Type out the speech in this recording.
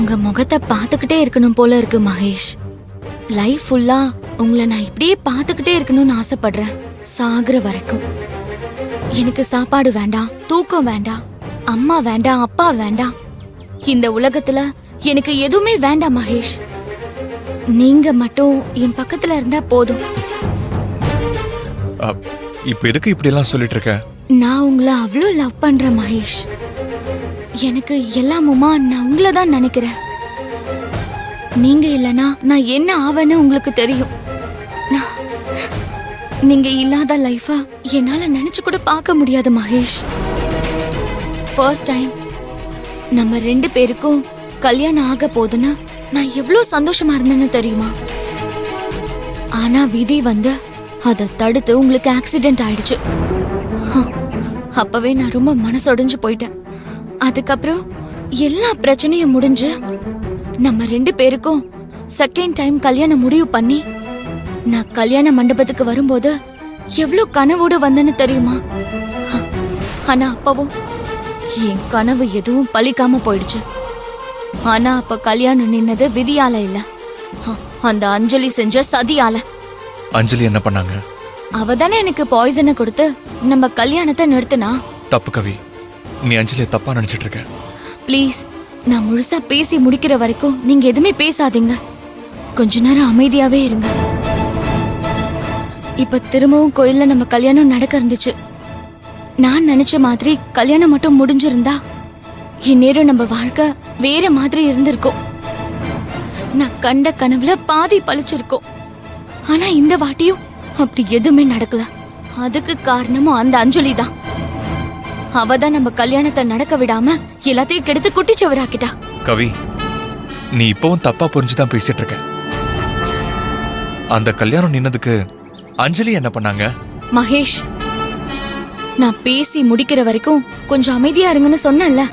உங்க முகத்தை பார்த்துக்கிட்டே இருக்கணும் போல இருக்கு மகேஷ். லைஃப் ஃபுல்லா உங்களை நான் இப்படியே பார்த்துக்கிட்டே இருக்கணும்னு ஆசைப்படுறேன், சாகுற வரைக்கும். எனக்கு சாப்பாடு வேண்டாம், தூக்கம் வேண்டாம், அம்மா வேண்டாம், அப்பா வேண்டாம். இந்த உலகத்துல எனக்கு எதுவுமே வேண்டாம் மகேஷ். நீங்க மட்டும் என் பக்கத்துல இருந்தா போதும். இப்ப எதுக்கு இப்படி எல்லாம் சொல்லிட்டு இருக்க? நான் உங்களை அவ்வளோ லவ் பண்றேன் மகேஷ். எனக்கு எல்லாமுமா நான் உங்களை தான் நினைக்கிறேன். நீங்க இல்லனா நான் என்ன ஆவேன்னு உங்களுக்கு தெரியும். நீங்க இல்லாத லைஃபா என்னால நினைச்சு கூட பார்க்க முடியாது மகேஷ். ஃபர்ஸ்ட் டைம் நம்ம 2 பேருக்கும் கல்யாணம் ஆக போதுன்னா நான் எவ்வளவு சந்தோஷமா இருந்தேன்னு தெரியுமா? ஆனா விதி வந்து அதை தடுத்து உங்களுக்கு ஆக்சிடென்ட் ஆயிடுச்சு. அப்பவே நான் ரொம்ப மனசொடைஞ்சு போயிட்டேன். அதுக்கப்புறம் எல்லா பிரச்சனையும் முடிஞ்சு நம்ம 2 பேருக்கும் செகண்ட் டைம் கல்யாணம் முடிவு பண்ணி நான் கல்யாண மண்டபத்துக்கு வரும்போது எவ்வளவு கனவோட வந்தேன்னு தெரியுமா? ஆனா அப்பவும் என் கனவு எதுவும் பலிக்காம போயிடுச்சு. ஆனா அப்ப கல்யாணம் நின்னது விதியால இல்ல, அந்த அஞ்சலி செஞ்ச சதியால. அஞ்சலி என்ன பண்ணாங்க? அவதானே எனக்கு பாய்சனை கொடுத்து நம்ம கல்யாணத்தை நிறுத்தினா. தப்பு கவி, நீ அஞ்சலியை தப்பா நினைச்சிட்டு இருக்க. ப்ளீஸ், நான் முழுசா பேசி முடிக்கிற வரைக்கும் நீங்க எதுவுமே பேசாதீங்க. கொஞ்ச நேரம் அமைதியாவே இருங்க. இப்ப திரும்பவும் கோயில்ல நம்ம கல்யாணம் நடக்க இருந்துச்சு. நான் நினைச்ச மாதிரி கல்யாணம் மட்டும் முடிஞ்சிருந்தா இந்நேரம் நம்ம வாழ்க்கை வேற மாதிரி இருந்திருக்கும். நான் கண்ட கனவுல பாதி பழிச்சிருக்கோம். ஆனா இந்த வாட்டியும் அப்படி எதுவுமே நடக்கல. அதுக்கு காரணமும் அந்த அஞ்சலி தான். அவதான் நம்ம கல்யாணத்தை நடக்க விடாம எல்லாத்தையும் கெடுத்து குட்டிச்சவராக்கிட்டா. கவி, நீ இப்பவும் தப்பா புரிஞ்சுதான் பேசிட்டு இருக்க. அந்த கல்யாணம் நின்னதுக்கு அஞ்சலி என்ன பண்ணாங்க? மகேஷ், நான் பேசி முடிக்கிற வரைக்கும் கொஞ்சம் அமைதியா இருங்கன்னு சொன்னேன்ல.